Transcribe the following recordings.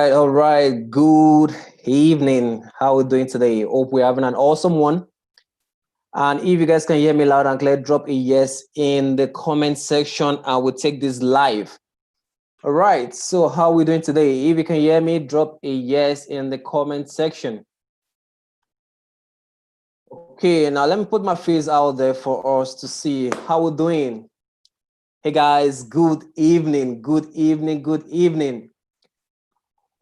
All right. Good evening. How are we doing today? Hope we're having an awesome one. And if you guys can hear me loud and clear, drop a yes in the comment section. I will take this live. All right. So how are we doing today? If you can hear me, drop a yes in the comment section. Okay, now let me put my face out there for us to see how we're doing. Hey guys, good evening. Good evening. Good evening.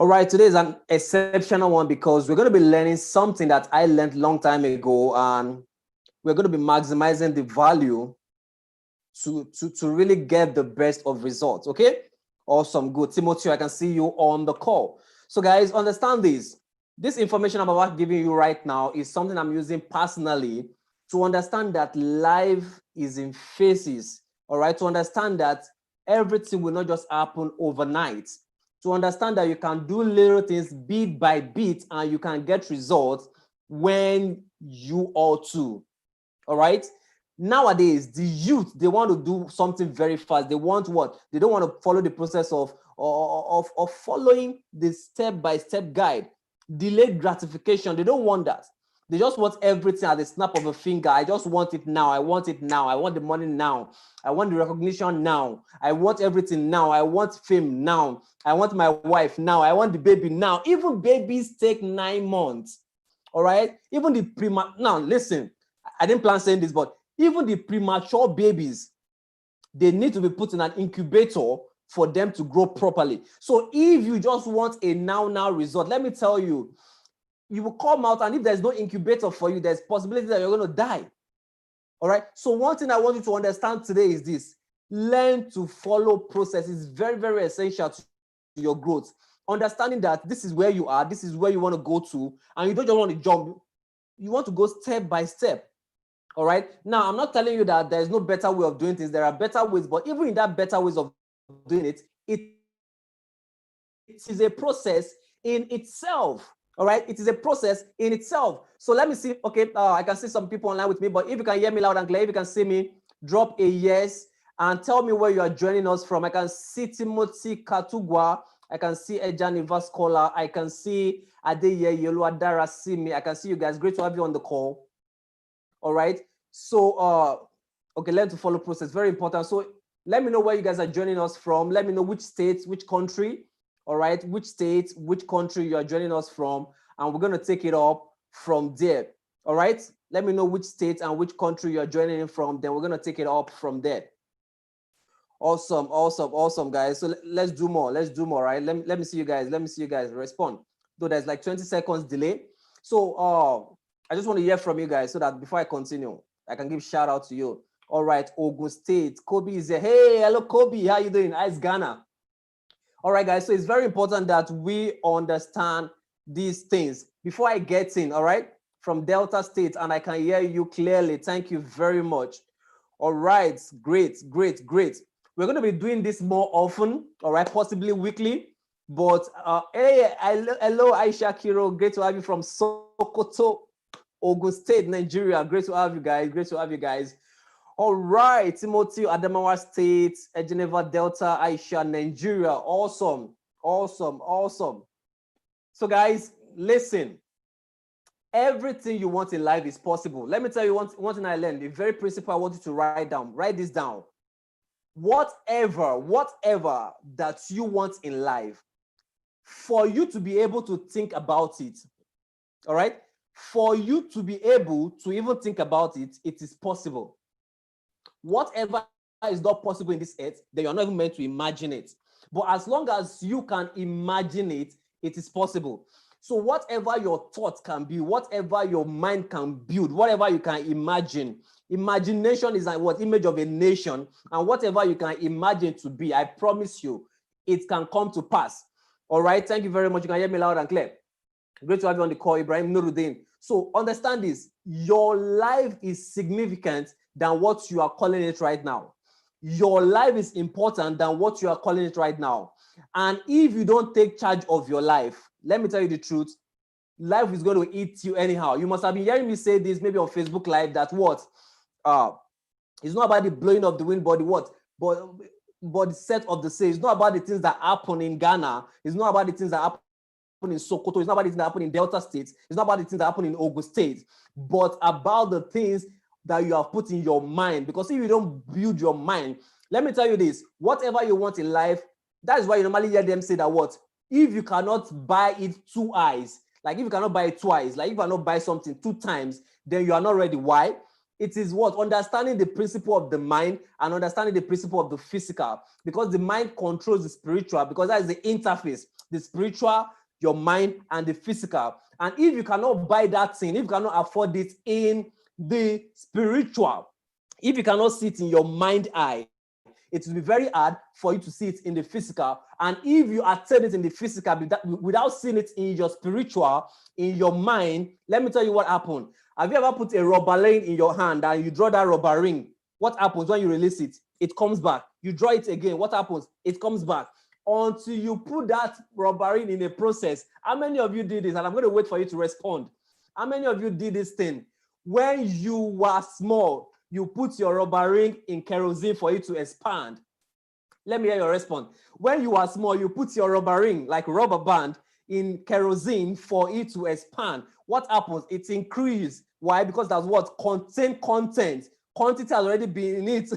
All right, today is an exceptional one because we're going to be learning something that I learned long time ago, and we're going to be maximizing the value to really get the best of results. Okay, awesome, good. Timothy, I can see you on the call. So guys, understand this. This information I'm about giving you right now is something I'm using personally to understand that life is in phases. All right, to understand that everything will not just happen overnight. To understand that you can do little things bit by bit and you can get results when you ought to. All right. Nowadays, the youth, they want to do something very fast. They want what? They don't want to follow the process of following the step-by-step guide. Delayed gratification. They don't want that. They just want everything at the snap of a finger. I just want it now. I want it now. I want the money now. I want the recognition now. I want everything now. I want fame now. I want my wife now. I want the baby now. Even babies take 9 months. All right. Even the now listen, I didn't plan saying this, but even the premature babies, they need to be put in an incubator for them to grow properly. So if you just want a now result, let me tell you, you will come out, and if there's no incubator for you, there's possibility that you're going to die. All right. So one thing I want you to understand today is this: learn to follow process. It's very, very essential to your growth. Understanding that this is where you are, this is where you want to go to, and you don't just want to jump. You want to go step by step. All right. Now, I'm not telling you that there's no better way of doing things. There are better ways, but even in that better ways of doing it, it is a process in itself. All right. It is a process in itself. So let me see. Okay. I can see some people online with me, but if you can hear me loud and clear, if you can see me, drop a yes and tell me where you are joining us from. I can see Timothy Katugwa. I can see Ejani Vascola. I can see Adeye Yoluadara Simi. I can see you guys. Great to have you on the call. All right. So, okay, learn to follow process. Very important. So let me know where you guys are joining us from. Let me know which state, which country. All right. Which state, which country you are joining us from. And we're going to take it up from there. All right. Let me know which state and which country you are joining in from. Then we're going to take it up from there. Awesome, awesome, awesome, guys. So let's do more. Let's do more, right? Let me see you guys. Let me see you guys respond. Though there's like 20 seconds delay. So I just want to hear from you guys so that before I continue, I can give shout out to you. All right, Ogun State. Kobe is here. Hey, hello, Kobe. How you doing? How's Ghana? All right, guys. So it's very important that we understand these things before I get in. All right, from Delta State, and I can hear you clearly. Thank you very much. All right, great, great, great. We're going to be doing this more often, all right, possibly weekly. But hey, hello, Aisha Kiro. Great to have you from Sokoto, Ogun State, Nigeria. Great to have you guys. Great to have you guys. All right, Timothy, Adamawa State, Geneva Delta, Aisha, Nigeria. Awesome, awesome, awesome. So, guys, listen. Everything you want in life is possible. Let me tell you one thing I learned. The very principle I want you to write down. Write this down. Whatever that you want in life, for you to be able to think about it, all right? For you to be able to even think about it, it is possible. Whatever is not possible in this earth, then you're not even meant to imagine it. But as long as you can imagine it, it is possible. So whatever your thoughts can be, whatever your mind can build, whatever you can imagine, imagination is what image of a nation, and whatever you can imagine to be, I promise you, it can come to pass. All right, thank you very much. You can hear me loud and clear. Great to have you on the call, Ibrahim Nuruddin. So understand this, your life is significant than what you are calling it right now. Your life is important than what you are calling it right now. And if you don't take charge of your life, let me tell you the truth, life is going to eat you anyhow. You must have been hearing me say this maybe on Facebook Live that what? It's not about the blowing of the wind, but the what? But the set of the sail. It's not about the things that happen in Ghana. It's not about the things that happen in Sokoto. It's not about the things that happen in Delta State. It's not about the things that happen in Ogun State, but about the things that you have put in your mind. Because if you don't build your mind, let me tell you this, whatever you want in life, that is why you normally hear them say that what? If you cannot buy it two eyes, like if you cannot buy it twice, like if you cannot buy something two times, then you are not ready. Why? It is what? Understanding the principle of the mind and understanding the principle of the physical, because the mind controls the spiritual, because that is the interface, the spiritual, your mind, and the physical. And if you cannot buy that thing, if you cannot afford it in the spiritual, if you cannot see it in your mind eye, it will be very hard for you to see it in the physical. And if you attain it in the physical without seeing it in your spiritual, in your mind, let me tell you what happened. Have you ever put a rubber ring in your hand and you draw that rubber ring? What happens when you release it? It comes back. You draw it again. What happens? It comes back. Until you put that rubber ring in a process. How many of you did this? And I'm going to wait for you to respond. How many of you did this thing? When you were small, you put your rubber ring in kerosene for it to expand. Let me hear your response. When you are small, you put your rubber ring, like rubber band, in kerosene for it to expand. What happens? It increases. Why? Because that's what? Content. Content has already been in it.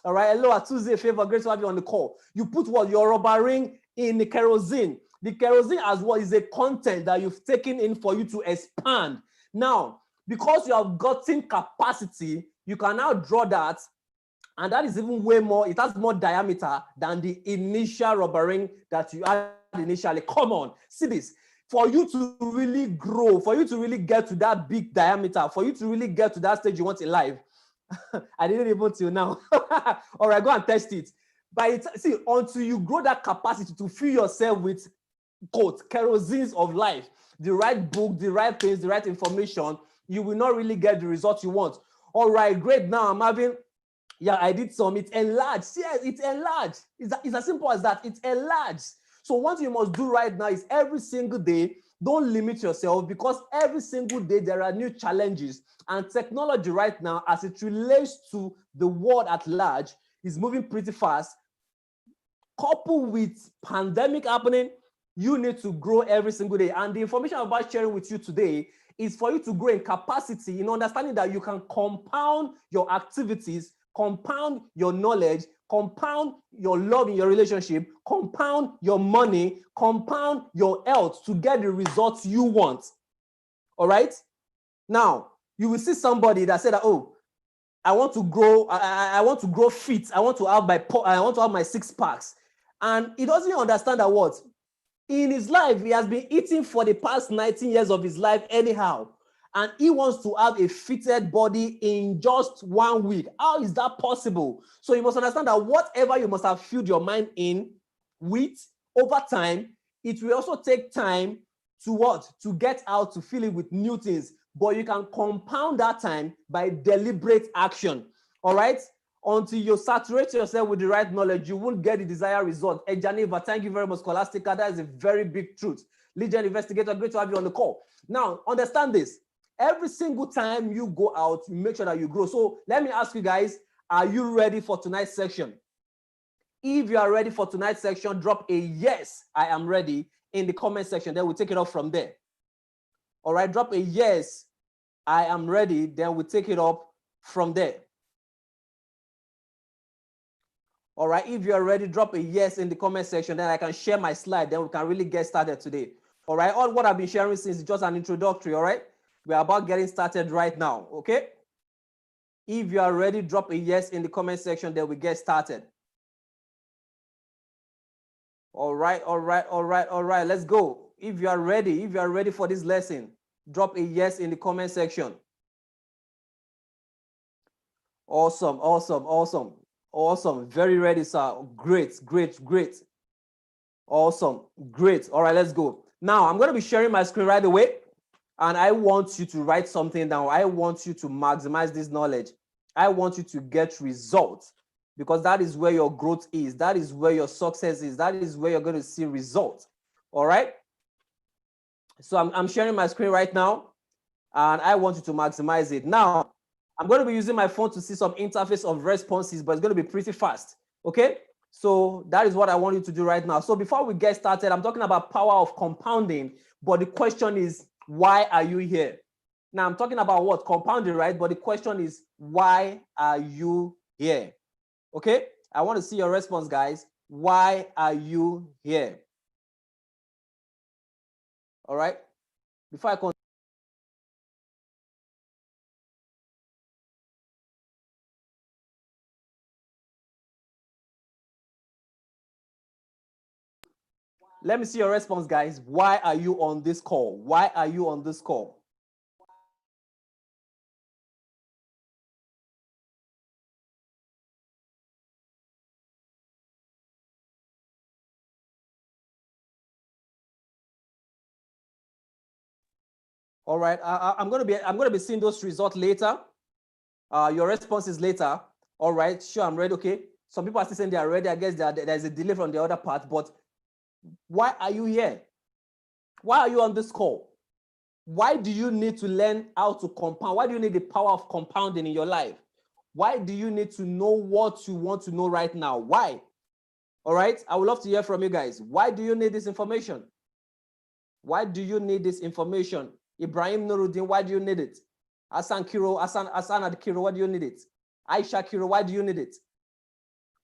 All right. Hello, Tuesday favor. Great to have you on the call. You put what? Your rubber ring in the kerosene. The kerosene as well is a content that you've taken in for you to expand. Now, because you have gotten capacity, you can now draw that, and that is even way more, it has more diameter than the initial rubber ring that you had initially. Come on, see this. For you to really grow, for you to really get to that big diameter, for you to really get to that stage you want in life, I didn't even till now. All right, go and test it. See, until you grow that capacity to fill yourself with, quote, kerosenes of life, the right book, the right things, the right information, you will not really get the result you want. All right, great. Now I'm having, yeah, I did some. It's enlarged. Yes, it's enlarged. It's as simple as that. It's enlarged. So what you must do right now is every single day, don't limit yourself, because every single day there are new challenges. And technology right now, as it relates to the world at large, is moving pretty fast. coupled with pandemic happening, you need to grow every single day. And the information I'm about sharing with you today is for you to grow in capacity, in understanding that you can compound your activities, compound your knowledge, compound your love in your relationship, compound your money, compound your health to get the results you want. All right? Now, you will see somebody that said that, oh, I want to grow, I want to grow fit. I want to have my 6 packs. And he doesn't understand that what? In his life, he has been eating for the past 19 years of his life anyhow. And he wants to have a fitted body in just 1 week. How is that possible? So you must understand that whatever you must have filled your mind in with over time, it will also take time to what? To get out, to fill it with new things. But you can compound that time by deliberate action. All right? Until you saturate yourself with the right knowledge, you won't get the desired result. Hey, Geneva, thank you very much, Scholastica. That is a very big truth. Legion Investigator, great to have you on the call. Now, understand this. Every single time you go out, you make sure that you grow. So let me ask you guys, are you ready for tonight's section? If you are ready for tonight's section, drop a yes, I am ready in the comment section. Then we'll take it up from there. All right, drop a yes, I am ready. Then we'll take it up from there. All right, if you're ready, drop a yes in the comment section. Then I can share my slide. Then we can really get started today. All right, all what I've been sharing since is just an introductory. All right, we're about getting started right now. Okay, if you are ready, drop a yes in the comment section. Then we get started. All right, all right, all right, all right. Let's go. If you are ready for this lesson, drop a yes in the comment section. Awesome, awesome, awesome. Awesome. Very ready, sir. Great, great, great. Awesome. Great. All right, let's go. Now, I'm going to be sharing my screen right away. And I want you to write something down. I want you to maximize this knowledge. I want you to get results because that is where your growth is. That is where your success is. That is where you're going to see results. All right. So I'm sharing my screen right now. And I want you to maximize it. Now, I'm going to be using my phone to see some interface of responses, but it's going to be pretty fast. Okay, so that is what I want you to do right now. So before we get started, I'm talking about power of compounding, but the question is, why are you here? Now I'm talking about what? Compounding, right? But the question is, why are you here? Okay, I want to see your response, guys. Why are you here? All right, before I continue. Let me see your response, guys. Why are you on this call? Why are you on this call? All right, I'm going to be seeing those results later. Your responses later. All right, sure, I'm ready. Okay, some people are still saying they are ready. I guess there's a delay from the other part. But why are you here? Why are you on this call? Why do you need to learn how to compound? Why do you need the power of compounding in your life? Why do you need to know what you want to know right now? Why? All right, I would love to hear from you guys. Why do you need this information? Why do you need this information? Ibrahim Nuruddin, why do you need it? Hassan Kiro, Hassan Ad Kiro, why do you need it? Aisha Kiro, why do you need it?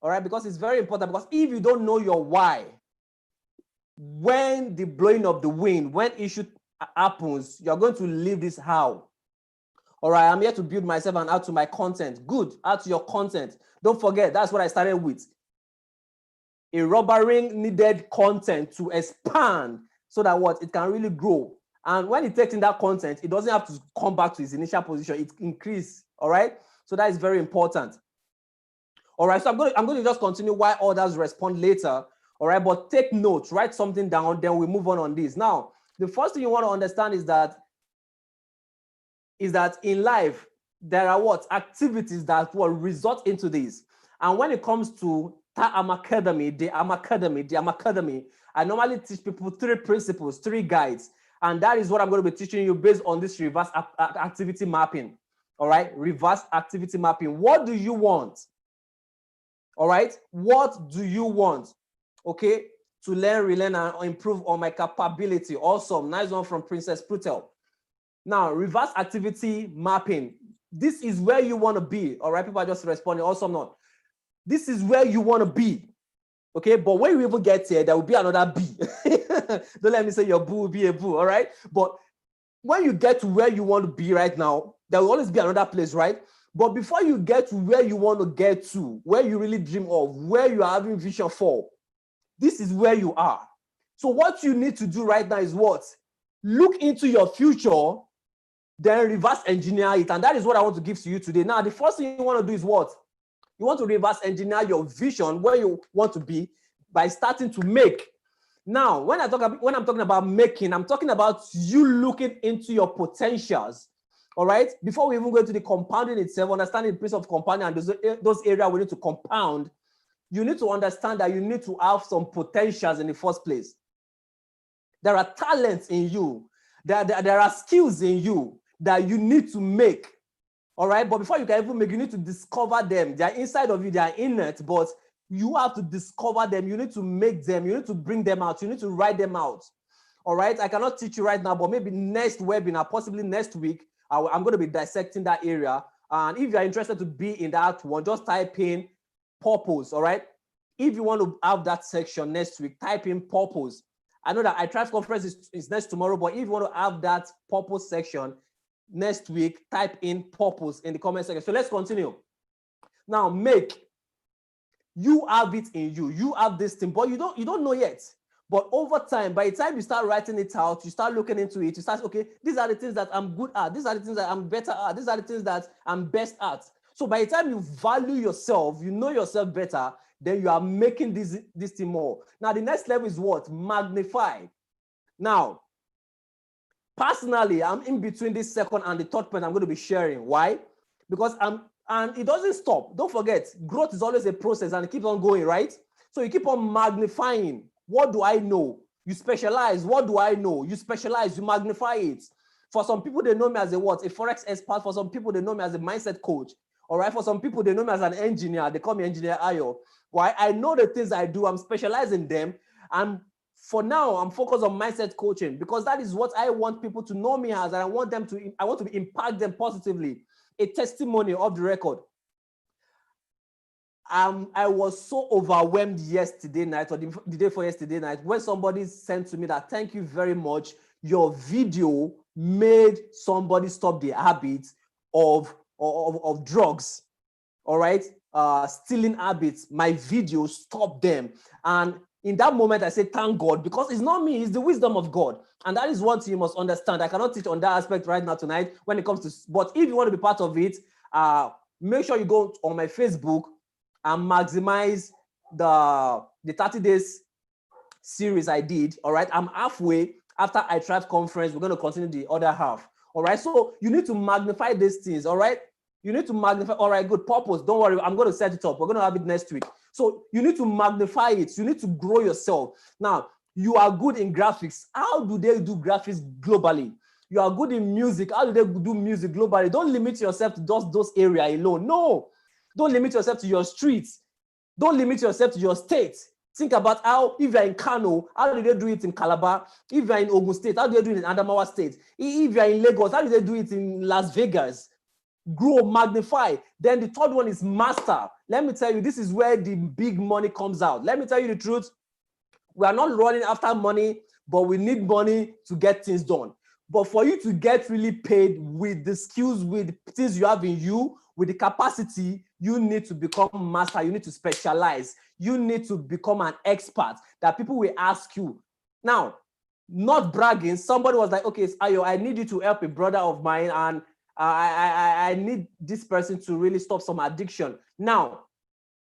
All right, because it's very important. Because if you don't know your why, when the blowing of the wind, when issue happens, you're going to leave this how. All right, I'm here to build myself and add to my content. Good, add to your content. Don't forget, that's what I started with. A rubber ring needed content to expand so that what? It can really grow. And when it takes in that content, it doesn't have to come back to its initial position. It increases, all right? So that is very important. All right, so I'm going to just continue while others respond later, all right? But take notes, write something down, then we move on this. Now, the first thing you want to understand is that in life, there are what? Activities that will result into this. And when it comes to the AMAcademy, I normally teach people 3 principles, 3 guides. And that is what I'm going to be teaching you based on this reverse activity mapping. All right, reverse activity mapping. What do you want? All right, what do you want? okay, to learn, relearn, and improve on my capability. Awesome. Nice one from Princess Prutel. Now, reverse activity mapping. This is where you want to be. All right, people are just responding. Awesome. Not. This is where you want to be. Okay, but when you even get here, there will be another B. Don't let me say your boo will be a boo. All right, but when you get to where you want to be right now, there will always be another place, right? But before you get to where you want to get to, where you really dream of, where you are having vision for, this is where you are. So what you need to do right now is what? Look into your future, then reverse engineer it. And that is what I want to give to you today. Now, the first thing you want to do is what? You want to reverse engineer your vision, where you want to be, by starting to make. Now, when I'm talking about making, I'm talking about you looking into your potentials. All right. Before we even go into the compounding itself, understanding the principle of compounding and those areas we need to compound, you need to understand that you need to have some potentials in the first place. There are talents in you. There are skills in you that you need to make. All right. But before you can even make, you need to discover them. They are inside of you. They are innate, but you have to discover them. You need to make them. You need to bring them out. You need to write them out. All right. I cannot teach you right now, but maybe next webinar, possibly next week, I'm going to be dissecting that area. And if you're interested to be in that one, just type in purpose. All right. If you want to have that section next week, type in purpose. I know that ITRAPRENEUR conference is next tomorrow, but if you want to have that purpose section next week, type in purpose in the comment section. So let's continue. Now, make. You have it in you. You have this thing, but you don't know yet. But over time, by the time you start writing it out, you start looking into it, you start, okay, these are the things that I'm good at. These are the things that I'm better at. These are the things that I'm best at. So by the time you value yourself, you know yourself better, then you are making this thing more. Now, the next level is what? Magnify. Now, personally, I'm in between this second and the third point I'm going to be sharing. Why? Because and it doesn't stop. Don't forget, growth is always a process and it keeps on going, right? So you keep on magnifying. What do I know? You specialize. What do I know? You specialize. You magnify it. For some people, they know me as a what? A Forex expert. For some people, they know me as a mindset coach. All right. For some people, they know me as an engineer. They call me Engineer Ayo. Why? I know the things I do. I'm specialized in them. And for now, I'm focused on mindset coaching because that is what I want people to know me as. And I want to impact them positively. A testimony of the record. I was so overwhelmed yesterday night or the day before yesterday night when somebody sent to me that, thank you very much. Your video made somebody stop the habit of drugs. All right. Stealing habits. My video stopped them. And in that moment, I said, thank God, because it's not me, it's the wisdom of God. And that is what you must understand. I cannot teach on that aspect right now tonight when it comes to, but if you want to be part of it, make sure you go on my Facebook and maximize the 30 days series I did. All right. I'm halfway. After ITRAPRENEUR conference, we're going to continue the other half. All right. So you need to magnify these things. All right. You need to magnify. All right, good. Purpose. Don't worry. I'm going to set it up. We're going to have it next week. So you need to magnify it. You need to grow yourself. Now, you are good in graphics. How do they do graphics globally? You are good in music. How do they do music globally? Don't limit yourself to just those areas alone. No. Don't limit yourself to your streets. Don't limit yourself to your state. Think about how, if you're in Kano, how do they do it in Calabar? If you're in Ogun State, how do they do it in Adamawa State? If you're in Lagos, how do they do it in Las Vegas? Grow, magnify. Then the third one is master. Let me tell you, this is where the big money comes out. Let me tell you the truth. We are not running after money, but we need money to get things done. But for you to get really paid with the skills, with the things you have in you, with the capacity, you need to become master. You need to specialize. You need to become an expert that people will ask you. Now, not bragging. Somebody was like, okay, Ayo, I need you to help a brother of mine, and I need this person to really stop some addiction. Now,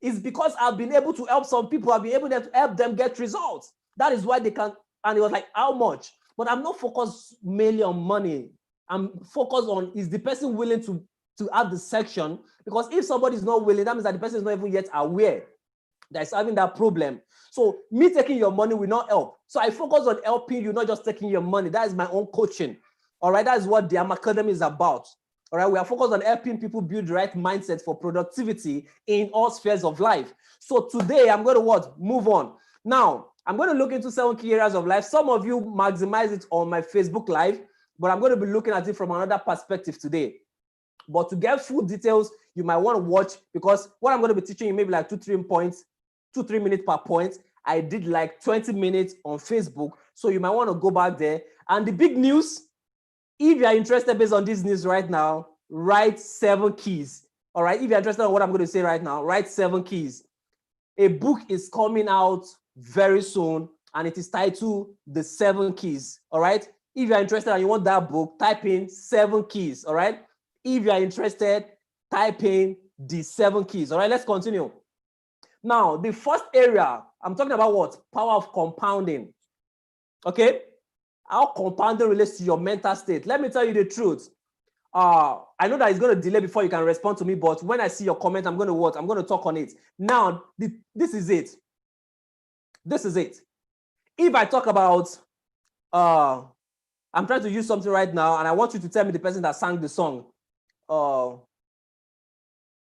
it's because I've been able to help some people. I've been able to help them get results. That is why they can. And it was like, how much? But I'm not focused mainly on money. I'm focused on, is the person willing to have the section? Because if somebody is not willing, that means that the person is not even yet aware that is having that problem. So me taking your money will not help. So I focus on helping you, not just taking your money. That is my own coaching. All right, that is what the AMAcademy is about. All right, we are focused on helping people build the right mindset for productivity in all spheres of life. So today I'm going to what? Move on. Now, I'm going to look into 7 key areas of life. Some of you maximize it on my Facebook Live, but I'm going to be looking at it from another perspective today. But to get full details, you might want to watch, because what I'm going to be teaching you maybe like 2-3 points, 2-3 minutes per point. I did like 20 minutes on Facebook. So you might want to go back there. And the big news, if you are interested based on this news right now, write 7 keys. All right. If you're interested in what I'm going to say right now, write 7 keys. A book is coming out very soon, and it is titled The 7 Keys. All right. If you're interested and you want that book, type in 7 keys. All right. If you are interested, type in the 7 keys. All right. Let's continue. Now, the first area, I'm talking about what? Power of compounding. Okay. How compounding relates to your mental state. Let me tell you the truth. I know that it's going to delay before you can respond to me, but when I see your comment, I'm going to what? I'm going to talk on it. Now, this is it. This is it. If I talk about, I'm trying to use something right now, and I want you to tell me the person that sang the song.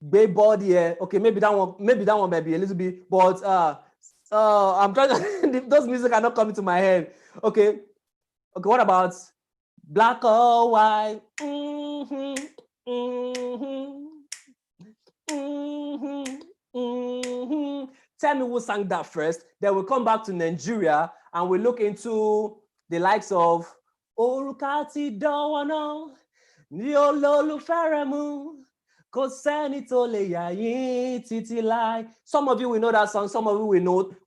Babe body, yeah. Okay, maybe that one might be a little bit, but I'm trying to, those music are not coming to my head. Okay, what about black or white? Tell me who sang that first. Then we'll come back to Nigeria and we'll look into the likes of Orukati Dawana, Niololu Feremu, Koseni Tole Yayin Titi Lai. Some of you will know that song, some of you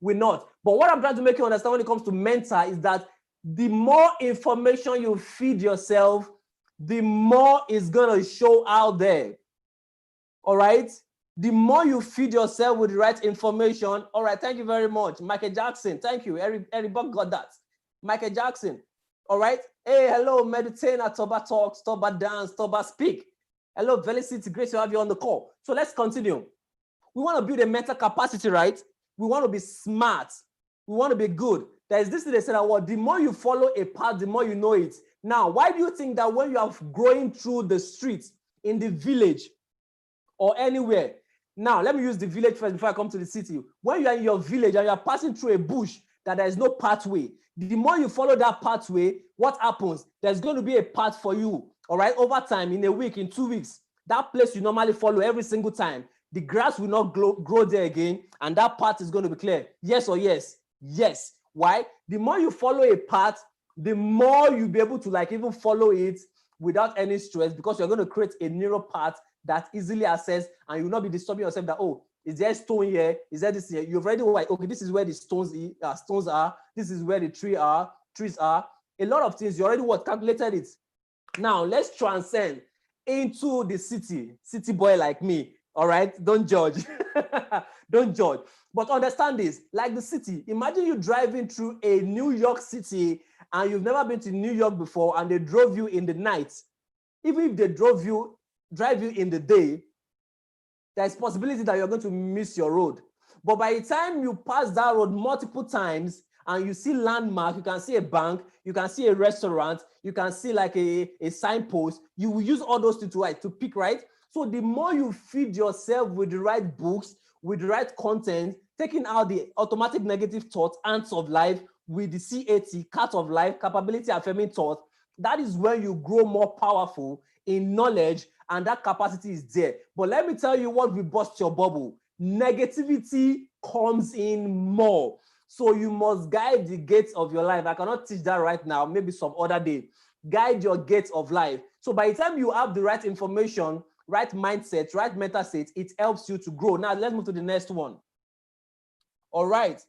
will not. But what I'm trying to make you understand when it comes to mental is that the more information you feed yourself, the more it's going to show out there. All right? The more you feed yourself with the right information. All right, thank you very much. Michael Jackson, thank you. Everybody got that. Michael Jackson. All right? Hey, hello, Meditainer, Toba Talks, Toba Dance, Toba Speak. Hello, Felicity, great to have you on the call. So let's continue. We want to build a mental capacity, right? We want to be smart. We want to be good. There is this thing they said that what, the more you follow a path, the more you know it. Now, why do you think that when you are going through the streets in the village or anywhere, now let me use the village first before I come to the city. When you are in your village and you are passing through a bush that there is no pathway, the more you follow that pathway, what happens? There's going to be a path for you. All right, over time, in a week, in 2 weeks, that place you normally follow every single time, the grass will not grow there again, and that path is going to be clear. Yes or yes? Yes. Why? The more you follow a path, the more you'll be able to like even follow it without any stress, because you're going to create a neural path that's easily accessed, and you'll not be disturbing yourself that, oh, is there a stone here? Is there this here? You've already like, okay, this is where the stones are. This is where the trees are. A lot of things, you already calculated it. Now, let's transcend into the city boy like me. All right, don't judge. Don't judge. But understand this, like the city, imagine you driving through a New York City and you've never been to New York before, and they drove you in the night. Even if they drive you in the day, there's possibility that you're going to miss your road. But by the time you pass that road multiple times and you see landmark, you can see a bank, you can see a restaurant, you can see like a signpost, you will use all those to pick, right? So the more you feed yourself with the right books, with the right content, taking out the automatic negative thoughts, ants of life, with the CAT, cat of life, capability affirming thought, that is when you grow more powerful in knowledge, and that capacity is there. But let me tell you what will burst your bubble. Negativity comes in more. So you must guide the gates of your life. I cannot teach that right now, maybe some other day. Guide your gates of life. So by the time you have the right information, right mindset, right mental state, it helps you to grow. Now let's move to the next one. All right.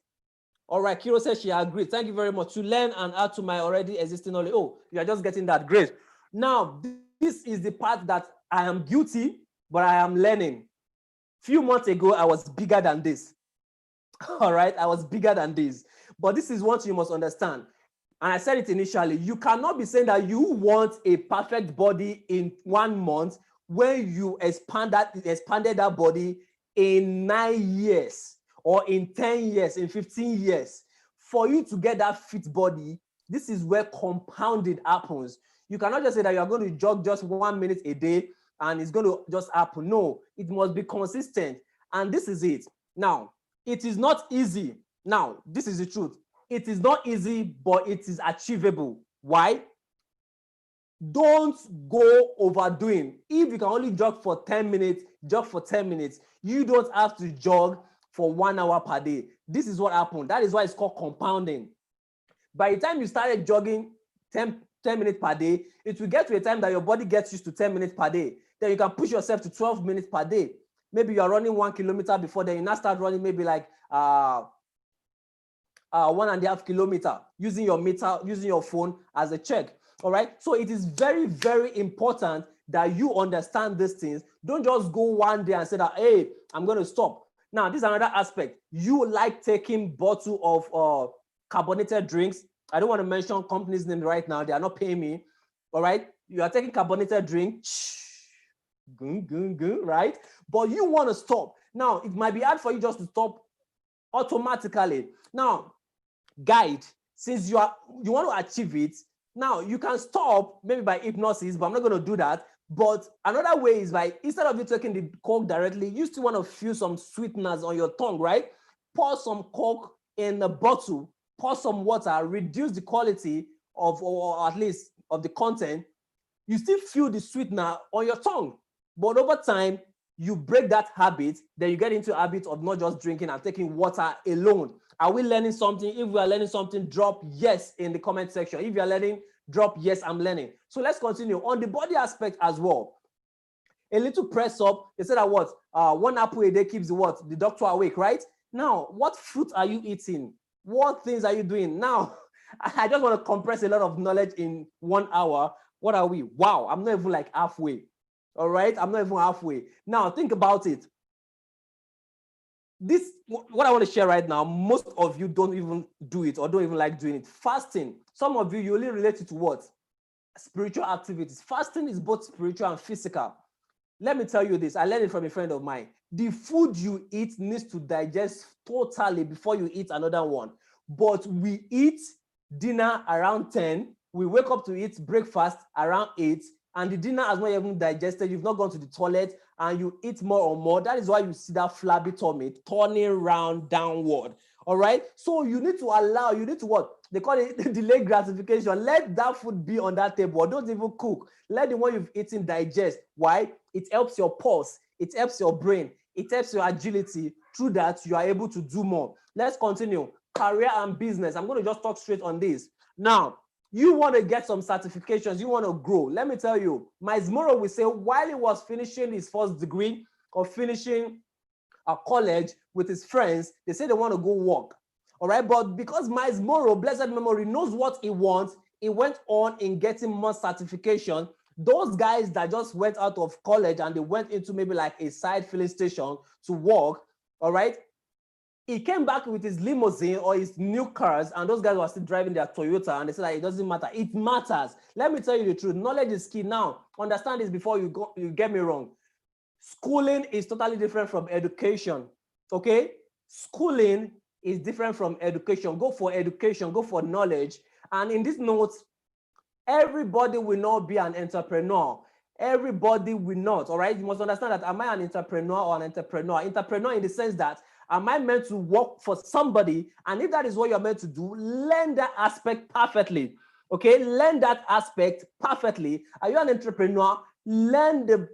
Kiro says she agreed. Thank you very much. To learn and add to my already existing knowledge. Oh, you are just getting that. Great. Now, this is the part that I am guilty, but I am learning. Few months ago, I was bigger than this. All right, I was bigger than this. But this is what you must understand. And I said it initially, you cannot be saying that you want a perfect body in 1 month when you expanded that body in 9 years, or in 10 years, in 15 years. For you to get that fit body, this is where compounding happens. You cannot just say that you're going to jog just 1 minute a day and it's going to just happen. No, it must be consistent. And this is it. Now, it is not easy. Now, this is the truth. It is not easy, but it is achievable. Why? Don't go overdoing. If you can only jog for 10 minutes, jog for 10 minutes. You don't have to jog for 1 hour per day. This is what happened. That is why it's called compounding. By the time you started jogging 10 minutes per day, it will get to a time that your body gets used to 10 minutes per day. Then you can push yourself to 12 minutes per day. Maybe you are running 1 kilometer before, then you now start running maybe like 1.5 kilometers using your meter, using your phone as a check. All right. So it is very, very important that you understand these things. Don't just go one day and say that, hey, I'm going to stop. Now, this is another aspect. You like taking bottle of carbonated drinks. I don't want to mention companies' name right now. They are not paying me. All right. You are taking carbonated drink. Right? But you want to stop. Now, it might be hard for you just to stop automatically. Now, guide, since you want to achieve it, now you can stop maybe by hypnosis, but I'm not going to do that. But another way is by, instead of you taking the Coke directly, you still want to feel some sweeteners on your tongue, right? Pour some Coke in a bottle, pour some water, reduce the quality of, or at least of the content. You still feel the sweetener on your tongue. But over time, you break that habit, then you get into a habit of not just drinking and taking water alone. Are we learning something? If we are learning something, drop yes in the comment section. If you are learning, drop yes, I'm learning. So let's continue. On the body aspect as well, a little press up. They said that what? 1 apple a day keeps the doctor awake, right? Now, what fruit are you eating? What things are you doing? Now, I just want to compress a lot of knowledge in 1 hour. What are we? Wow, I'm not even like halfway. All right, I'm not even halfway. Now, think about it. This, what I want to share right now, most of you don't even do it or don't even like doing it. Fasting, some of you only relate it to what? Spiritual activities. Fasting is both spiritual and physical. Let me tell you this. I learned it from a friend of mine. The food you eat needs to digest totally before you eat another one. But we eat dinner around 10. We wake up to eat breakfast around 8. And the dinner has not even digested. You've not gone to the toilet and you eat more and more. That is why you see that flabby tummy turning round downward. All right. So you need to allow, you need to what? They call it delayed gratification. Let that food be on that table. Don't even cook. Let the one you've eaten digest. Why? It helps your pulse. It helps your brain. It helps your agility. Through that, you are able to do more. Let's continue. Career and business. I'm going to just talk straight on this. Now, you want to get some certifications. You want to grow. Let me tell you, Miles Morrow will say while he was finishing his first degree or finishing a college with his friends, they say they want to go work. All right. But because Miles Morrow, blessed memory, knows what he wants, he went on in getting more certification. Those guys that just went out of college and they went into maybe like a side filling station to work. All right. He came back with his limousine or his new cars, and those guys were still driving their Toyota, and they said that it doesn't matter. It matters. Let me tell you the truth. Knowledge is key. Now, understand this before you get me wrong. Schooling is totally different from education. Okay? Schooling is different from education. Go for education, go for knowledge. And in this note, everybody will not be an entrepreneur. Everybody will not. All right? You must understand that, am I an entrepreneur or an entrepreneur? Entrepreneur in the sense that, am I meant to work for somebody? And if that is what you're meant to do, learn that aspect perfectly. Okay, learn that aspect perfectly. Are you an entrepreneur? Learn the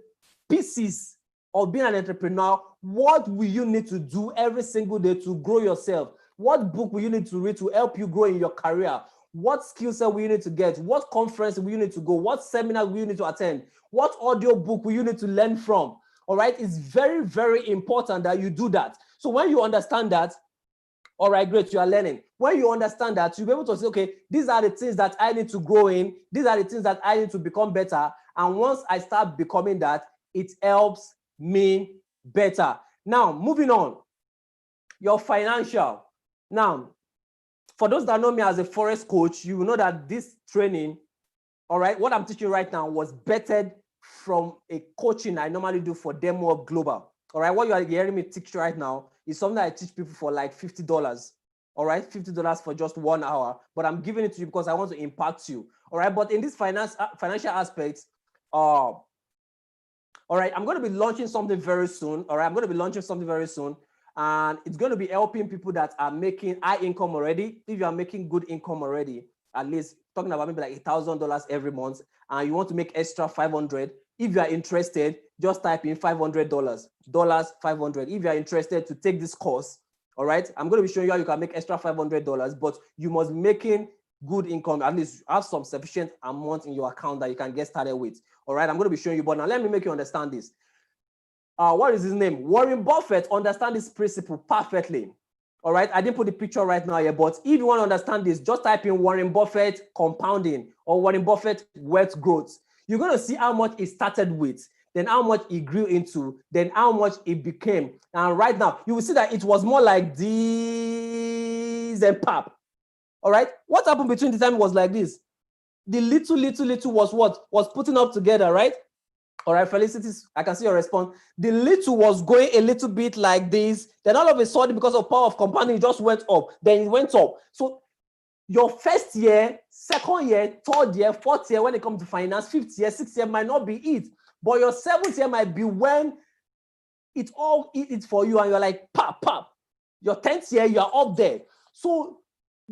pieces of being an entrepreneur. What will you need to do every single day to grow yourself? What book will you need to read to help you grow in your career? What skill set will you need to get? What conference will you need to go? What seminar will you need to attend? What audio book will you need to learn from? All right, it's very, very important that you do that. So when you understand that, all right, great, you are learning. When you understand that, you'll be able to say, okay, these are the things that I need to grow in. These are the things that I need to become better. And once I start becoming that, it helps me better. Now, moving on, your financial. Now, for those that know me as a forex coach, you will know that this training, all right, what I'm teaching right now was bettered from a coaching I normally do for Demo Up Global. All right, what you are hearing me teach right now is something I teach people for like $50. All right, $50 for just 1 hour, but I'm giving it to you because I want to impact you. All right, but in this financial aspects, all right, I'm going to be launching something very soon. All right, I'm going to be launching something very soon. and it's going to be helping people that are making high income already. If you are making good income already, at least talking about maybe like $1,000 every month, and you want to make extra 500, if you are interested, just type in $500, 500. If you are interested to take this course, all right, I'm going to be showing you how you can make extra $500, but you must be making good income, at least have some sufficient amount in your account that you can get started with. All right, I'm going to be showing you, but now let me make you understand this. What is his name? Warren Buffett understands this principle perfectly. All right, I didn't put the picture right now here, but if you want to understand this, just type in Warren Buffett compounding or Warren Buffett wealth growth. You're going to see how much it started with, then how much it grew into, then how much it became. And right now, you will see that it was more like this and pop. All right, what happened between the time it was like this? The little was what? Was putting up together, right? All right, Felicities, I can see your response. The little was going a little bit like this. Then all of a sudden, because of power of compounding, it just went up. Then it went up. So your first year, second year, third year, fourth year, when it comes to finance, fifth year, sixth year might not be it. But your seventh year might be when it all it's for you and you're like, pop, pop. Your 10th year, you are up there. So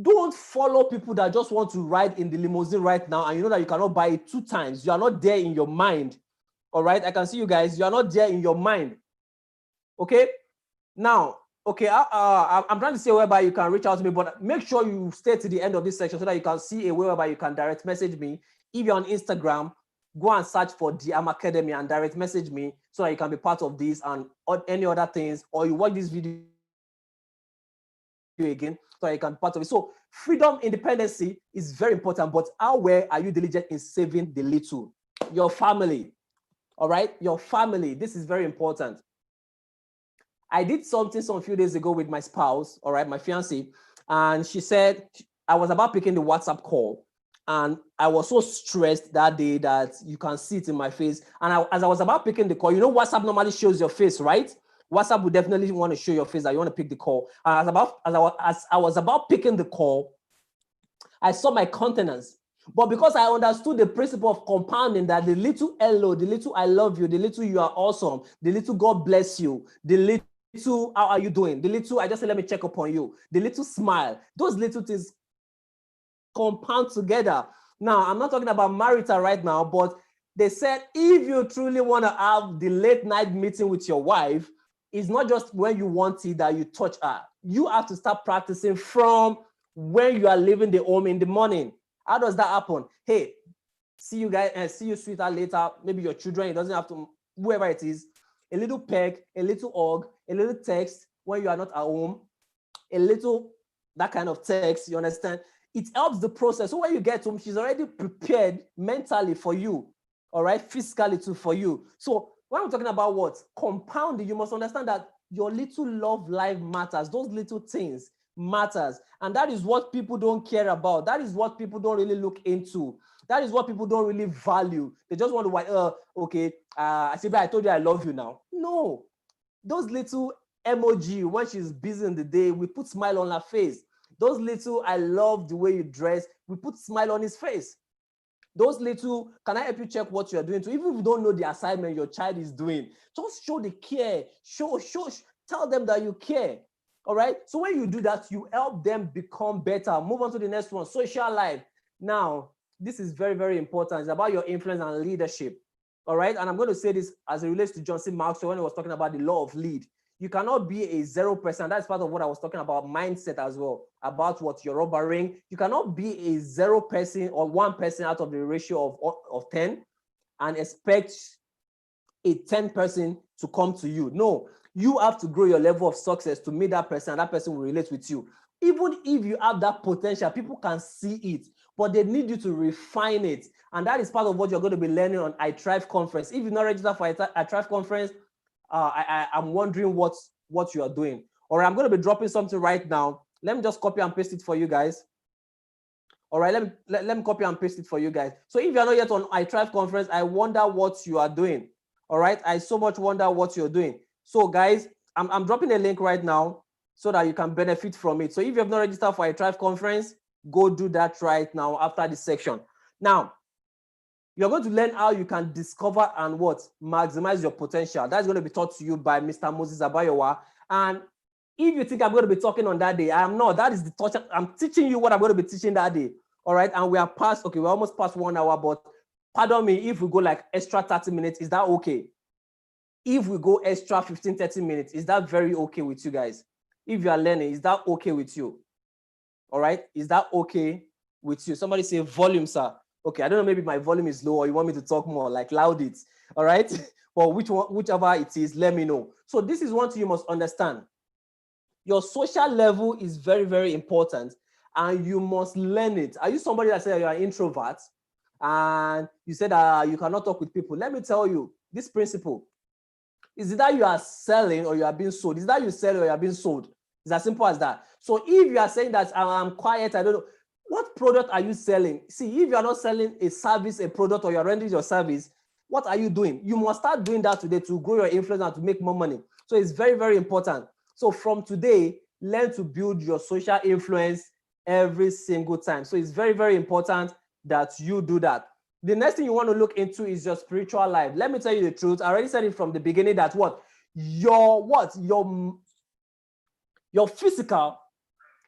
don't follow people that just want to ride in the limousine right now and you know that you cannot buy it 2 times. You are not there in your mind. All right, I can see you guys. You are not there in your mind. Okay, now, okay, I'm trying to say whereby you can reach out to me, but make sure you stay to the end of this section so that you can see a way whereby you can direct message me. If you're on Instagram, go and search for the AMAcademy and direct message me so that you can be part of this and any other things, or you watch this video again so you can be part of it. So freedom, independency is very important, but how well are you diligent in saving the little? Your family. All right, your family. This is very important. I did something some few days ago with my spouse, all right, my fiancée, and she said I was about picking the WhatsApp call, and I was so stressed that day that you can see it in my face. And as I was about picking the call, you know, WhatsApp normally shows your face, right? WhatsApp would definitely want to show your face that you want to pick the call. And as I was about picking the call, I saw my countenance. But because I understood the principle of compounding, that the little hello, the little I love you, the little you are awesome, the little God bless you, the little how are you doing, the little I just said let me check up on you, the little smile, those little things compound together. Now, I'm not talking about marital right now, but they said if you truly want to have the late night meeting with your wife, it's not just when you want it that you touch her. You have to start practicing from when you are leaving the home in the morning. How does that happen? Hey, see you guys, see you sweetheart later. Maybe your children, it doesn't have to, whoever it is. A little peck, a little hug, a little text when you are not at home, a little, that kind of text, you understand? It helps the process. So when you get home, she's already prepared mentally for you, all right? Physically too for you. So when I'm talking about what? Compounding, you must understand that your little love life matters. Those little things matters. And that is what people don't care about. That is what people don't really look into. That is what people don't really value. They just want to, okay, I said, I told you I love you now. No, those little emoji when she's busy in the day, we put smile on her face. Those little, I love the way you dress, we put smile on his face. Those little, can I help you check what you're doing? So even if you don't know the assignment your child is doing, just show the care. Tell them that you care. All right. So when you do that, you help them become better. Move on to the next one, social life. Now, this is very, very important. It's about your influence and leadership. All right. And I'm going to say this as it relates to John C. Maxwell when he was talking about the law of lead. You cannot be a 0%. That's part of what I was talking about, mindset as well, about what you're rubbering. You cannot be a 0% or 1% out of the ratio of 10 and expect a 10% to come to you. No, you have to grow your level of success to meet that person, and that person will relate with you. Even if you have that potential, people can see it, but they need you to refine it. And that is part of what you're going to be learning on I Thrive conference. If you're not registered for I Thrive conference, I'm wondering what you are doing. All right, I'm going to be dropping something right now. Let me just copy and paste it for you guys. All right, let me copy and paste it for you guys. So if you're not yet on I Thrive conference, I wonder what you are doing. All right, I so much wonder what you're doing. So guys, I'm dropping a link right now so that you can benefit from it. So if you have not registered for I Thrive conference, go do that right now after this section. Now, you're going to learn how you can discover and what? Maximize your potential. That's going to be taught to you by Mr. Moses Abayowa. And If you think I'm going to be talking on that day, I am not. That is the touch. I'm teaching you what I'm going to be teaching that day. All right. And we are past, okay, we're almost past 1 hour, but pardon me if we go like extra 30 minutes, is that okay? If we go extra 15, 30 minutes, is that very okay with you guys? If you are learning, is that okay with you? All right. Is that okay with you? Somebody say volume, sir. Okay. I don't know. Maybe my volume is low or you want me to talk more, like loud it. All right. Or whichever it is, let me know. So this is one thing you must understand. Your social level is very, very important and you must learn it. Are you somebody that said you're an introvert and you said you cannot talk with people? Let me tell you this principle. Is it that you are selling or you are being sold? Is it that you sell or you are being sold? It's as simple as that. So if you are saying that I'm quiet, I don't know, what product are you selling? See, if you are not selling a service, a product, or you're rendering your service, what are you doing? You must start doing that today to grow your influence and to make more money. So it's very, very important. So from today, learn to build your social influence every single time. So it's very, very important that you do that. The next thing you want to look into is your spiritual life. Let me tell you the truth. I already said it from the beginning that your physical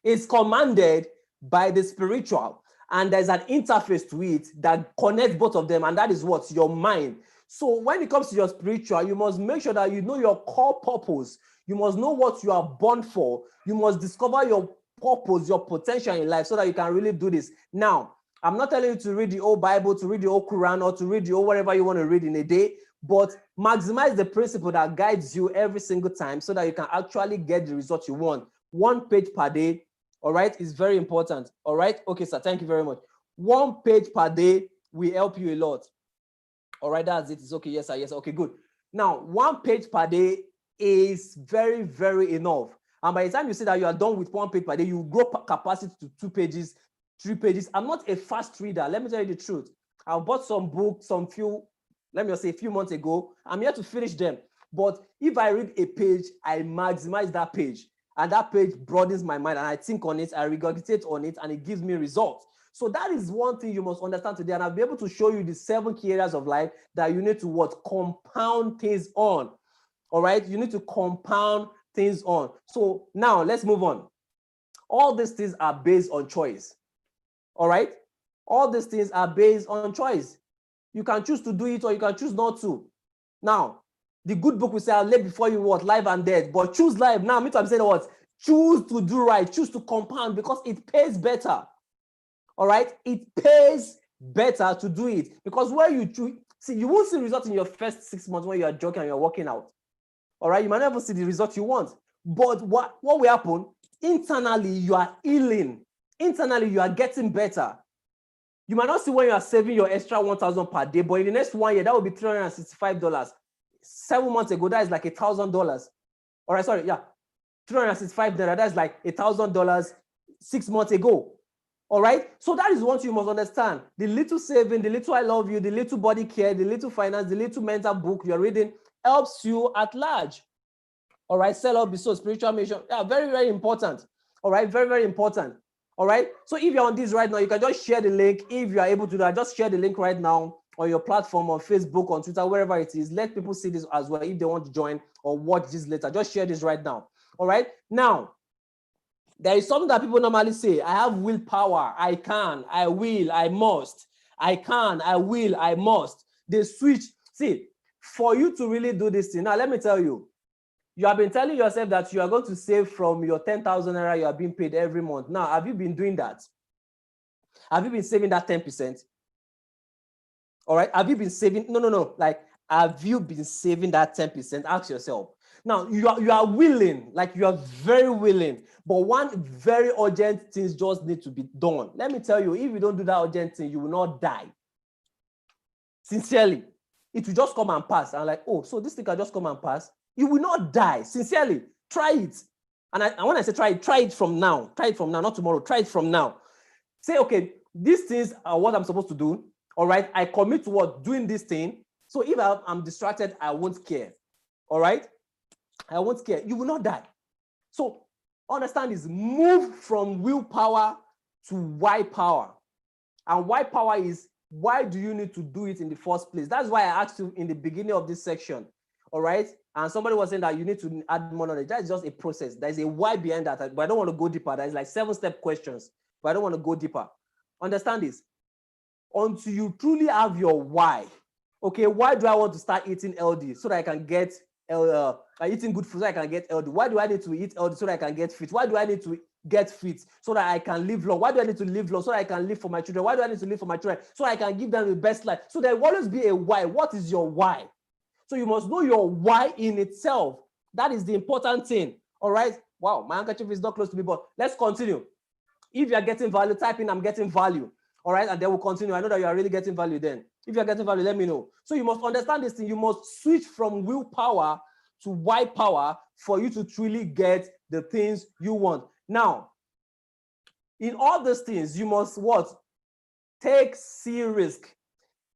is commanded by the spiritual, and there's an interface to it that connects both of them, and that is what? Your mind. So when it comes to your spiritual, you must make sure that you know your core purpose. You must know what you are born for. You must discover your purpose, your potential in life so that you can really do this. Now, I'm not telling you to read the whole Bible, to read the whole Quran, or to read the whole whatever you want to read in a day, but maximize the principle that guides you every single time so that you can actually get the result you want. 1 page per day, all right, is very important. All right. Okay, sir. Thank you very much. 1 page per day will help you a lot. All right, that's it. It's okay. Yes, sir. Yes. Okay, good. Now, 1 page per day is very, very enough. And by the time you say that you are done with 1 page per day, you grow capacity to 2 pages, 3 pages. I'm not a fast reader. Let me tell you the truth. I bought some books, let me just say a few months ago. I'm here to finish them. But if I read a page, I maximize that page. And that page broadens my mind. And I think on it, I regurgitate on it, and it gives me results. So that is one thing you must understand today. And I'll be able to show you the 7 key areas of life that you need to compound things on. All right? You need to compound things on. So now let's move on. All these things are based on choice. All right? All these things are based on choice. You can choose to do it or you can choose not to. Now, the good book will say, I'll lay before you life and death, but choose life. Now, me too, I'm saying what? Choose to do right, choose to compound because it pays better. All right? It pays better to do it because where you choose, see, you won't see results in your first 6 months when you are jogging and you're working out. All right? You might never see the result you want. But what will happen? Internally, you are healing. Internally, you are getting better. You might not see when you are saving your extra 1,000 per day, but in the next 1 year, that will be $365. 7 months ago, that is like $1,000. All right, sorry, yeah, $365. That's like $1,000 6 months ago. All right, so that is what you must understand. The little saving, the little I love you, the little body care, the little finance, the little mental book you're reading helps you at large. All right, sell up, be so spiritual mission. Yeah, very, very important. All right, very, very important. All right, so if you're on this right now, you can just share the link. If you are able to do that, just share the link right now on your platform, on Facebook, on Twitter, wherever it is. Let people see this as well if they want to join or watch this later. Just share this right now. All right, now, there is something that people normally say, I have willpower, I can, I will, I must. I can, I will, I must. They switch. See, for you to really do this thing, now let me tell you, you have been telling yourself that you are going to save from your 10,000 naira you are being paid every month. Now, have you been doing that? Have you been saving that 10%? All right, have you been saving? No. Like, have you been saving that 10%? Ask yourself. Now, you are willing, like you are very willing, but one very urgent thing just needs to be done. Let me tell you, if you don't do that urgent thing, you will not die. Sincerely, it will just come and pass. I'm like, oh, so this thing can just come and pass. You will not die. Sincerely, try it. And when I say try it from now. Try it from now, not tomorrow. Try it from now. Say, okay, these things are what I'm supposed to do. All right, I commit to doing this thing. So if I'm distracted, I won't care. All right, I won't care. You will not die. So understand this: move from willpower to why power. And why power is, why do you need to do it in the first place? That's why I asked you in the beginning of this section. all right? And somebody was saying that you need to add more knowledge. That's just a process. There's a why behind that, but I don't want to go deeper. There's like 7-step questions, but I don't want to go deeper. Understand this. Until you truly have your why. Okay, why do I want to start eating LD? So that I can get eating good food so I can get LD. Why do I need to eat LD so that I can get fit? Why do I need to get fit so that I can live long? Why do I need to live long so that I can live for my children? Why do I need to live for my children so I can give them the best life? So there will always be a why. What is your why? So you must know your why in itself. That is the important thing. All right. Wow, my handkerchief is not close to me, but let's continue. If you are getting value, type in I'm getting value. All right, and then we'll continue. I know that you are really getting value then. If you're getting value, let me know. So you must understand this thing. You must switch from willpower to why power for you to truly get the things you want. Now, in all these things, you must what? Take risk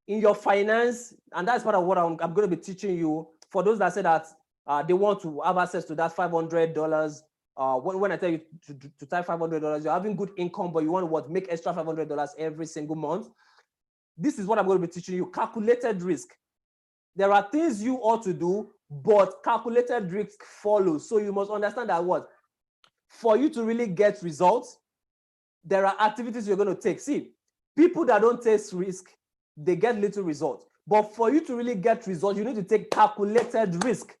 in your finance. And that's part of what I'm going to be teaching you. For those that say that they want to have access to that $500, when I tell you to type $500, you're having good income, but you want to what? Make extra $500 every single month. This is what I'm going to be teaching you. Calculated risk. There are things you ought to do, but calculated risk follows. So you must understand that what? For you to really get results, there are activities you're going to take. See, people that don't take risk, they get little results. But for you to really get results, you need to take calculated risk.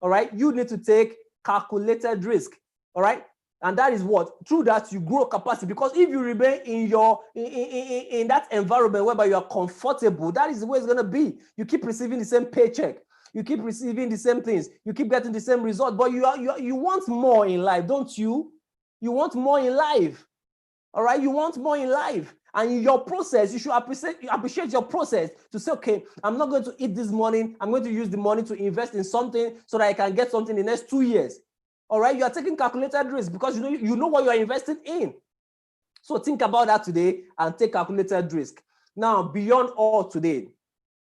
All right? You need to take calculated risk. All right? And that is what? Through that, you grow capacity. Because if you remain in your in that environment whereby you are comfortable, that is the way it's going to be. You keep receiving the same paycheck. You keep receiving the same things. You keep getting the same result. But you want more in life, don't you? You want more in life. All right? You want more in life. And in your process, you should appreciate your process to say, okay, I'm not going to eat this morning. I'm going to use the money to invest in something so that I can get something in the next 2 years. All right, you are taking calculated risk because you know what you are investing in. So think about that today and take calculated risk. Now, beyond all today,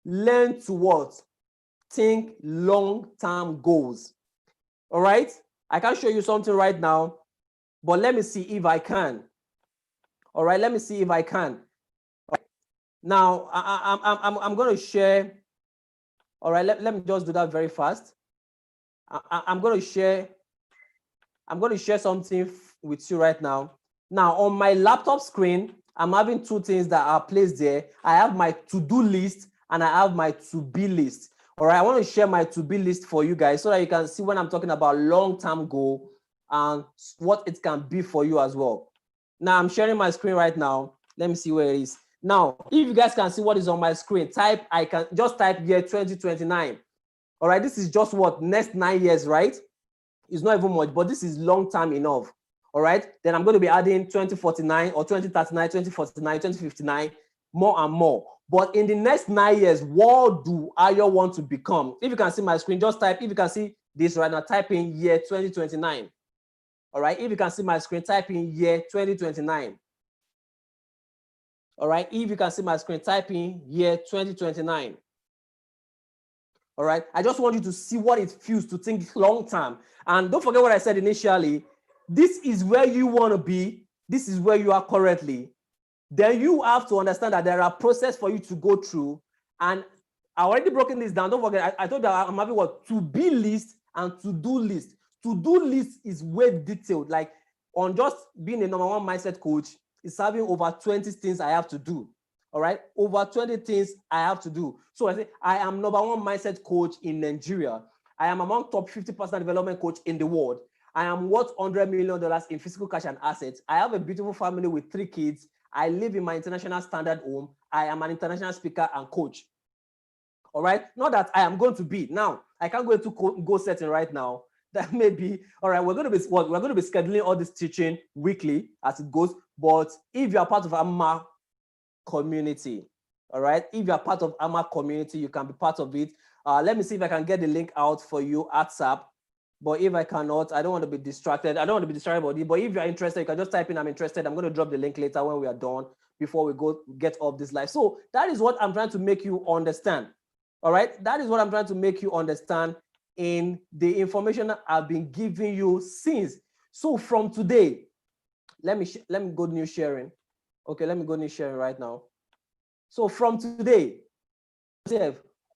learn to what? Think long-term goals. All right, I can show you something right now, but let me see if I can. All right, let me see if I can. Right. Now, I'm going to share. All right, let me just do that very fast. I'm going to share something with you right now. Now, on my laptop screen, I'm having two things that are placed there. I have my to-do list and I have my to-be list. All right, I want to share my to-be list for you guys so that you can see when I'm talking about long-term goal and what it can be for you as well. Now, I'm sharing my screen right now. Let me see where it is. Now, if you guys can see what is on my screen, I can just type year 2029. All right, this is just what? Next 9 years, right? It's not even much, but this is long term enough. All right. Then I'm going to be adding 2049 or 2039, 2049, 2059, more and more. But in the next 9 years, what do I want to become? If you can see my screen, just type. If you can see this right now, type in year 2029. All right. If you can see my screen, type in year 2029. All right. If you can see my screen, type in year 2029. All right. I just want you to see what it feels to think long term. And don't forget what I said initially. This is where you want to be. This is where you are currently. Then you have to understand that there are processes for you to go through. And I already broken this down. Don't forget, I told you I'm having what? To-be list and to-do list. To-do list is way detailed. Like on just being a number one mindset coach, it's having over 20 things I have to do. All right, over 20 things I have to do. So I say I am number one mindset coach in Nigeria. I am among top 50 personal development coach in the world. I am worth $100 million in physical cash and assets. I have a beautiful family with 3 kids. I live in my international standard home. I am an international speaker and coach. All right, not that I am going to be now. I can't go into goal setting right now. That may be all right. We're going to be scheduling all this teaching weekly as it goes. But if you are part of AMA community, all right, if you are part of AMA community, you can be part of it. Let me see if I can get the link out for you ASAP. But if I cannot, I don't want to be distracted. I don't want to be distracted about it. But if you're interested, you can just type in I'm interested. I'm going to drop the link later when we are done before we get off this live. So that is what I'm trying to make you understand. All right, that is what I'm trying to make you understand in the information I've been giving you since. So from today, let me go new sharing. Okay, let me go new sharing right now. So from today,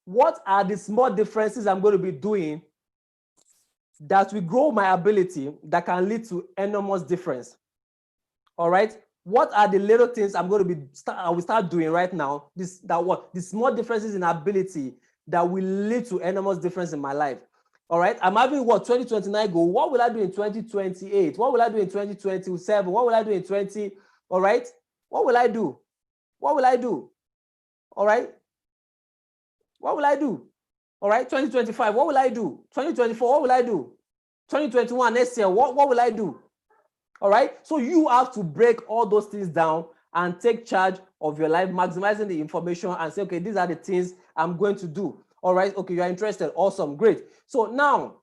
what are the small differences I'm going to be doing that will grow my ability that can lead to enormous difference? All right. What are the little things I'm going to be I will start doing right now? The small differences in ability that will lead to enormous difference in my life. All right. I'm having what 2029 goal. What will I do in 2028? What will I do in 2027? What will I do in 20? All right. What will I do? What will I do? All right. What will I do? All right. 2025. What will I do? 2024. What will I do? 2021 next year. What will I do? All right. So you have to break all those things down and take charge of your life, maximizing the information and say, okay, these are the things I'm going to do. All right. Okay, you are interested. Awesome. Great. So now,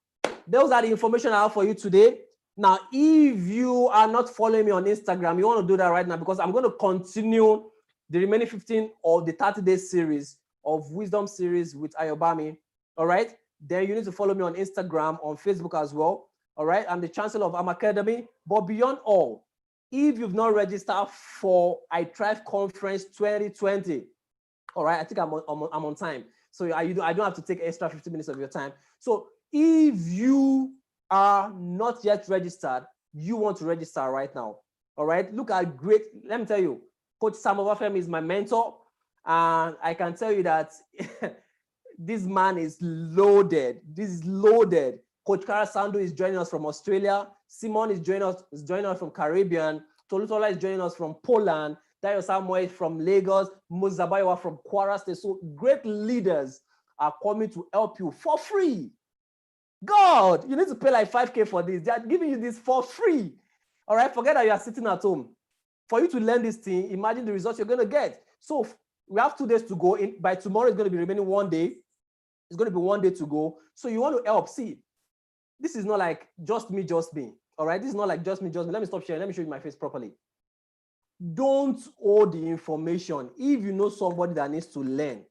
those are the information I have for you today. Now, if you are not following me on Instagram, you want to do that right now because I'm going to continue the remaining 15 of the 30-day series of Wisdom series with Ayobami. All right. Then you need to follow me on Instagram, on Facebook as well. All right. I'm the chancellor of AMAcademy. But beyond all, if you've not registered for I Thrive Conference 2020, all right, I think I'm on time. So I don't have to take extra 15 minutes of your time. So if you are not yet registered, you want to register right now. All right. Look at great. Let me tell you, Coach Sam Obafemi is my mentor. And I can tell you that this man is loaded. This is loaded. Coach Kara Sandu is joining us from Australia. Simon is joining us from Caribbean. Tolutola is joining us from Poland. Dayo Samuel from Lagos. Muzabayawa from Kwara State. So great leaders are coming to help you for free. God, you need to pay like 5K for this. They are giving you this for free. All right, forget that you are sitting at home. For you to learn this thing, imagine the results you're going to get. So we have 2 days to go. By tomorrow, it's going to be remaining 1 day. It's going to be 1 day to go. So you want to help. See, this is not like just me. All right, this is not like just me. Let me stop sharing. Let me show you my face properly. Don't hold the information if you know somebody that needs to learn.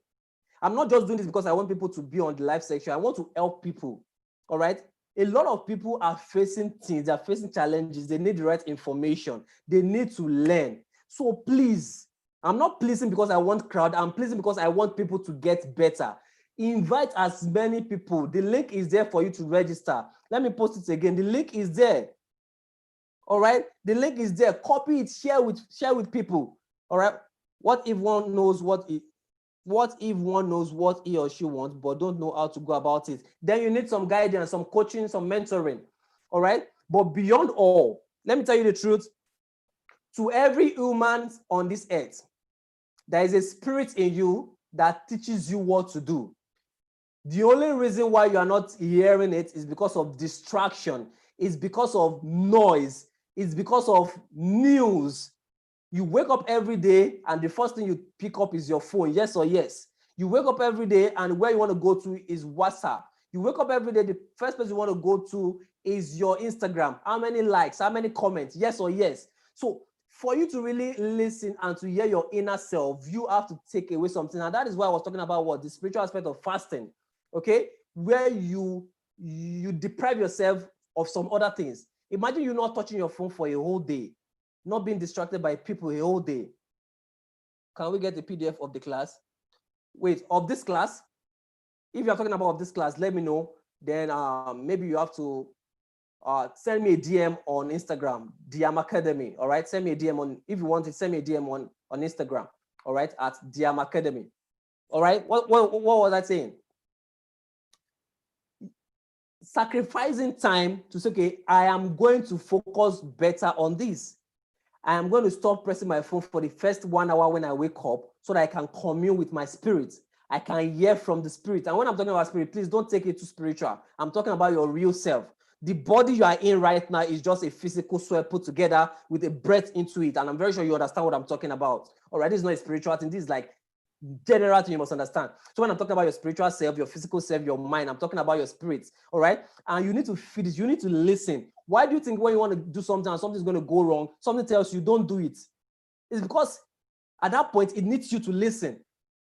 I'm not just doing this because I want people to be on the live section. I want to help people. All right. A lot of people are facing things, they're facing challenges. They need the right information. They need to learn. So please, I'm not pleasing because I want crowd. I'm pleasing because I want people to get better. Invite as many people. The link is there for you to register. Let me post it again. The link is there. All right. The link is there. Copy it, share with people. All right. What if one knows what he or she wants, but don't know how to go about it? Then you need some guidance, some coaching, some mentoring. All right. But beyond all, let me tell you the truth. To every human on this earth, there is a spirit in you that teaches you what to do. The only reason why you are not hearing it is because of distraction. It's because of noise. It's because of news. You wake up every day and the first thing you pick up is your phone, yes or yes. You wake up every day and where you want to go to is WhatsApp. You wake up every day, the first place you want to go to is your Instagram. How many likes, how many comments, yes or yes. So for you to really listen and to hear your inner self, you have to take away something. And that is why I was talking about what? The spiritual aspect of fasting, okay? Where you deprive yourself of some other things. Imagine you not touching your phone for a whole day, not being distracted by people a whole day. Can we get the PDF of the class? Wait, of this class? If you're talking about this class, let me know. Then maybe you have to send me a DM on Instagram, the AMAcademy. All right, send me a DM on, if you want to send me a DM on Instagram. All right, at the AMAcademy. All right, what was I saying? Sacrificing time to say, okay, I am going to focus better on this. I am going to stop pressing my phone for the first 1 hour when I wake up so that I can commune with my spirit. I can hear from the spirit. And when I'm talking about spirit, please don't take it too spiritual. I'm talking about your real self. The body you are in right now is just a physical soul put together with a breath into it. And I'm very sure you understand what I'm talking about. All right, this is not a spiritual thing. This is like general thing you must understand. So when I'm talking about your spiritual self, your physical self, your mind, I'm talking about your spirit. All right. And you need to feed it. You need to listen. Why do you think when you want to do something and something's going to go wrong, something tells you don't do it? It's because at that point, it needs you to listen.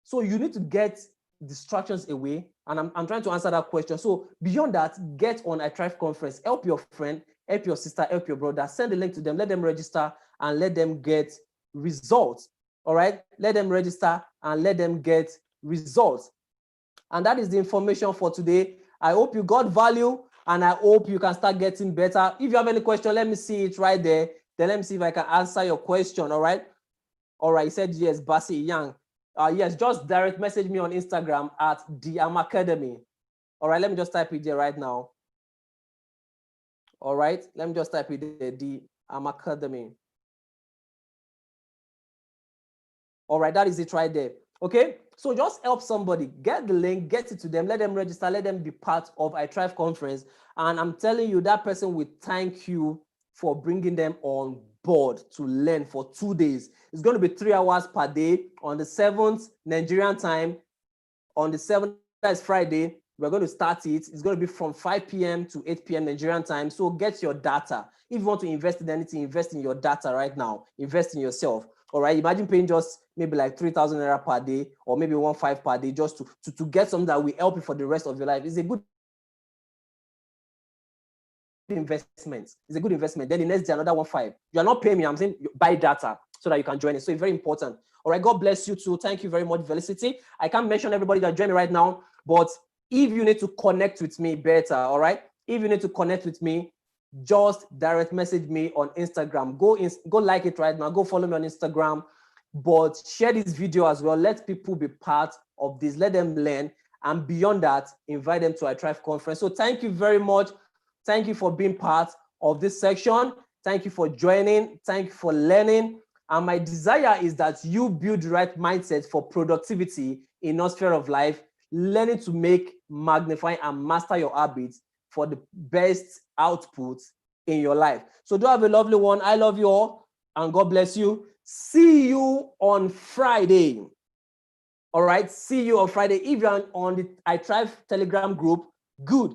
So you need to get distractions away. And I'm trying to answer that question. So beyond that, get on a Thrive Conference. Help your friend, help your sister, help your brother. Send the link to them. Let them register and let them get results. All right. Let them register and let them get results. And that is the information for today. I hope you got value, and I hope you can start getting better. If you have any question, let me see it right there. Then let me see if I can answer your question. All right. All right. He said yes, Basi Young. Yes, just direct message me on Instagram at the AMAcademy. All right. Let me just type it there right now. All right. Let me just type it there, the AMAcademy. All right. That is it right there. Okay. So just help somebody, get the link, get it to them, let them register, let them be part of I Thrive conference. And I'm telling you, that person will thank you for bringing them on board to learn for 2 days. It's going to be 3 hours per day on the 7th Nigerian time. On the 7th, that's Friday, we're going to start it. It's going to be from 5 p.m. to 8 p.m. Nigerian time. So get your data. If you want to invest in anything, invest in your data right now. Invest in yourself. All right. Imagine paying just maybe like 3,000 naira per day, or maybe 1,500 per day, just to get something that will help you for the rest of your life. It's a good investment. It's a good investment. Then the next day, another 1,500. You are not paying me. I'm saying buy data so that you can join it. So it's very important. All right. God bless you too. Thank you very much, Felicity. I can't mention everybody that joined me right now, but if you need to connect with me better, all right. If you need to connect with me, just direct message me on Instagram. Go like it right now. Go follow me on Instagram. But share this video as well. Let people be part of this. Let them learn. And beyond that, invite them to our Thrive conference. So thank you very much. Thank you for being part of this section. Thank you for joining. Thank you for learning. And my desire is that you build the right mindset for productivity in all sphere of life, learning to make, magnify, and master your habits for the best outputs in your life. So do have a lovely one. I love you all, and God bless you. See you on Friday. All right. See you on Friday. If you're on the I Thrive Telegram group, good.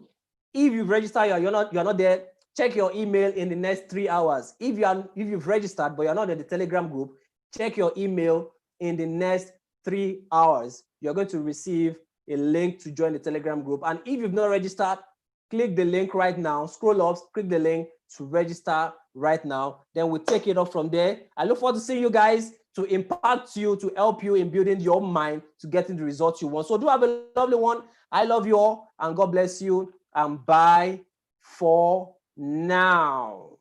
If you've registered, you're not there, check your email in the next 3 hours. If you've registered but you're not in the Telegram group, check your email in the next 3 hours. You're going to receive a link to join the Telegram group. And if you've not registered, click the link right now. Scroll up, click the link to register right now. Then we'll take it up from there. I look forward to seeing you guys, to impact you, to help you in building your mind to getting the results you want. So do have a lovely one. I love you all, and God bless you. And bye for now.